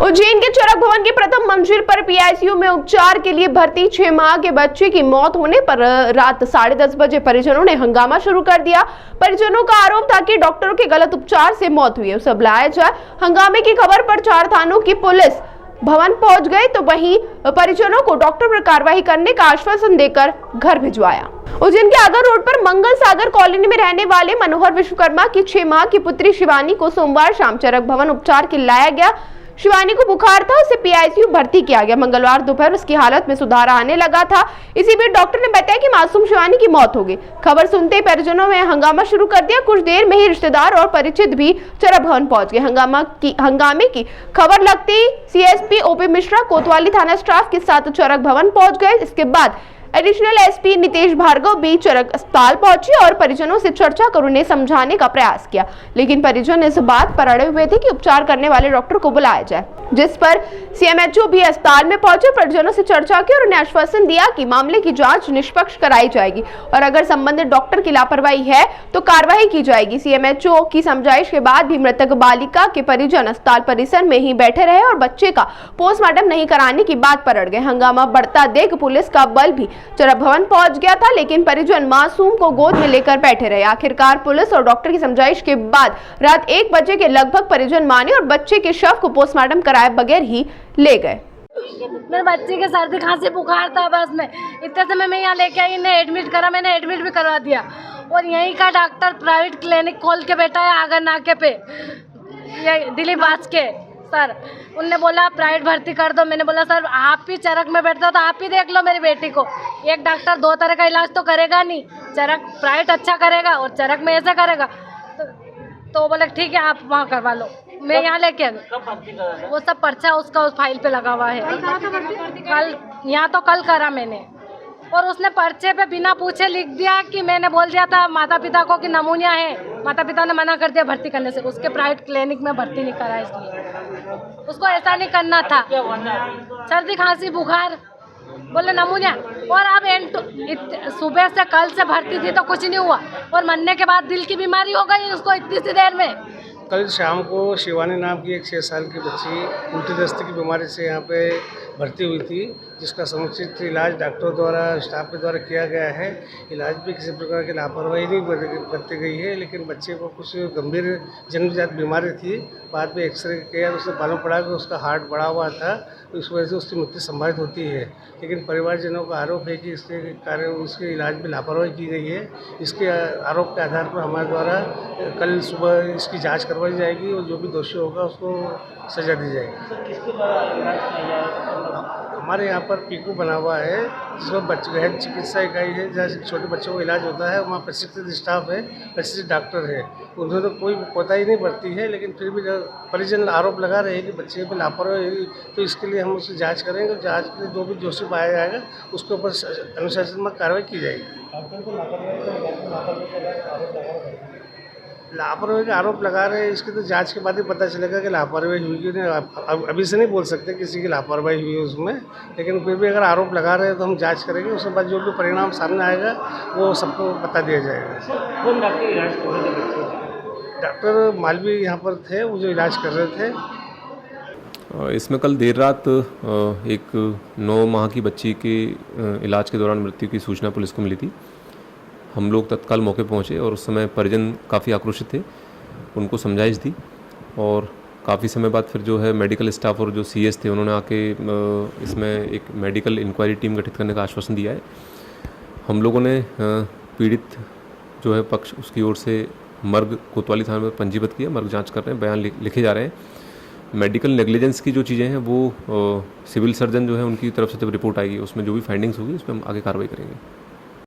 उज्जैन के चरक भवन की प्रथम मंजिल पर पीआईसीयू में उपचार के लिए भर्ती 6 माह के बच्चे की मौत होने पर रात 10:30 बजे परिजनों ने हंगामा शुरू कर दिया। परिजनों का आरोप था कि डॉक्टरों के गलत उपचार से मौत हुई है, उसे बुलाया जाए। हंगामे की खबर पर 4 थानों की पुलिस भवन पहुंच गए तो वहीं परिजनों को डॉक्टर पर कार्रवाई करने का आश्वासन देकर घर भिजवाया। उज्जैन के आगर रोड पर मंगल सागर कॉलोनी में रहने वाले मनोहर विश्वकर्मा की 6 माह की पुत्री शिवानी को सोमवार शाम चरक भवन उपचार के लिए लाया गया। शिवानी को बुखार था, उसे पीआईसीयू भर्ती किया गया। मंगलवार दोपहर उसकी हालत में सुधार आने लगा था। इसी बीच डॉक्टर ने बताया कि मासूम शिवानी की मौत हो गई। खबर सुनते ही परिजनों ने हंगामा शुरू कर दिया। कुछ देर में ही रिश्तेदार और परिचित भी चरक भवन पहुंच गए। हंगामे की खबर लगते ही सीएसपी ओपी मिश्रा कोतवाली थाना स्टाफ के साथ चरक भवन पहुंच गए। इसके बाद एडिशनल एसपी नितेश भार्गव भी चरक अस्पताल पहुंचे और परिजनों से चर्चा कर उन्हें समझाने का प्रयास किया, लेकिन परिजन इस बात पर अड़े हुए थे कि उपचार करने वाले डॉक्टर को बुलाया जाए, जिस पर सीएमएचओ भी अस्पताल में पहुंचे। परिजनों से चर्चा की और उन्हें आश्वासन दिया कि मामले की जांच निष्पक्ष कराई जाएगी और अगर संबंधित डॉक्टर की लापरवाही है तो कार्रवाई की जाएगी। सीएमएचओ की समझाइश के बाद भी मृतक बालिका के परिजन अस्पताल परिसर में ही बैठे रहे और बच्चे का पोस्टमार्टम नहीं कराने की बात पर अड़ गए। हंगामा बढ़ता देख पुलिस का बल भी चरक भवन पहुंच गया था, लेकिन परिजन मासूम को गोद में लेकर बैठे रहे। आखिरकार पुलिस और डॉक्टर की समझाइश के बाद रात 1 बजे के लगभग परिजन माने और बच्चे के शव को पोस्टमार्टम कराए बगैर ही ले गए। मेरे बच्चे के सर्दी खांसी बुखार था, बस में इतने समय में यहाँ लेके आई, इन्हें एडमिट करा, मैंने एडमिट भी करवा दिया और यहीं का डॉक्टर प्राइवेट क्लिनिक खोल के बैठा है आगर नाके पे, ये दिलीप बाज के सर। उनने बोला प्राइवेट भर्ती कर दो। मैंने बोला सर आप ही चरक में बैठते हो तो आप ही देख लो मेरी बेटी को। एक डॉक्टर 2 तरह का इलाज तो करेगा नहीं, चरक प्राइवेट अच्छा करेगा और चरक में ऐसा करेगा। तो बोले ठीक है आप वहाँ करवा लो। मैं यहाँ लेके आ गई, वो सब पर्चा उसका उस फाइल पे लगा हुआ है। कल यहाँ तो कल करा मैंने और उसने पर्चे पे बिना पूछे लिख दिया कि मैंने बोल दिया था माता पिता को कि नमूनिया है, माता पिता ने मना कर दिया भर्ती करने से। उसके प्राइवेट क्लिनिक में भर्ती नहीं करा, इसलिए उसको ऐसा नहीं करना था। सर्दी खांसी बुखार बोले नमूनिया, और अब सुबह से कल से भर्ती थी तो कुछ नहीं हुआ और मरने के बाद दिल की बीमारी हो गई उसको इतनी सी देर में। कल शाम को शिवानी नाम की एक 6 साल की बच्ची उल्टी दस्ते की बीमारी से यहाँ पे भर्ती हुई थी, जिसका समुचित इलाज डॉक्टरों द्वारा स्टाफ के द्वारा किया गया है। इलाज में किसी प्रकार की लापरवाही नहीं बरती गई है, लेकिन बच्चे को कुछ गंभीर जन्मजात बीमारी थी। बाद में एक्सरे किया तो उसे मालूम पड़ा कि उसका हार्ट बढ़ा हुआ था, तो इस वजह से उसकी मृत्यु संभावित होती है। लेकिन परिवारजनों का आरोप है कि इसके कारण उसके इलाज में लापरवाही की गई है। इसके आरोप के आधार पर हमारे द्वारा कल सुबह इसकी जाँच करवाई जाएगी और जो भी दोषी होगा उसको सजा दी जाएगी। हमारे यहाँ पर पीकू बना हुआ है, जिसमें गहन चिकित्सा इकाई है जहाँ छोटे बच्चों को इलाज होता है। वहाँ प्रशिक्षित स्टाफ है, प्रशिक्षित डॉक्टर है, उन्होंने कोई कोताही नहीं बरती है। लेकिन फिर भी परिजन आरोप लगा रहे हैं कि बच्चे पे लापरवाही, तो इसके लिए हम उसकी जाँच करेंगे। जाँच के लिए जो भी दोषी पाया जाएगा उसके ऊपर अनुशासनात्मक कार्रवाई की जाएगी। लापरवाही का आरोप लगा रहे हैं, इसकी तो जांच के बाद ही पता चलेगा कि लापरवाही हुई कि नहीं। अभी से नहीं बोल सकते किसी की लापरवाही हुई है उसमें, लेकिन फिर भी अगर आरोप लगा रहे हैं तो हम जांच करेंगे। उसके बाद जो भी परिणाम सामने आएगा वो सबको बता दिया जाएगा। कौन डॉक्टर इलाज कर रहे थे? डॉक्टर मालवी यहाँ पर थे, वो जो इलाज कर रहे थे। इसमें कल देर रात एक 9 माह की बच्ची के इलाज के दौरान मृत्यु की सूचना पुलिस को मिली थी। हम लोग तत्काल मौके पहुंचे और उस समय परिजन काफ़ी आक्रोशित थे, उनको समझाइश दी और काफ़ी समय बाद फिर जो है मेडिकल स्टाफ और जो सीएस थे उन्होंने आके इसमें एक मेडिकल इंक्वायरी टीम गठित करने का आश्वासन दिया है। हम लोगों ने पीड़ित जो है पक्ष उसकी ओर से मर्ग कोतवाली थाने में पंजीबद्ध किया, मर्ग जांच कर रहे हैं, बयान लिखे जा रहे हैं। मेडिकल नेग्लिजेंस की जो चीज़ें हैं वो सिविल सर्जन जो है उनकी तरफ से जब रिपोर्ट आएगी उसमें जो भी फाइंडिंग्स होगी उस पर हम आगे कार्रवाई करेंगे।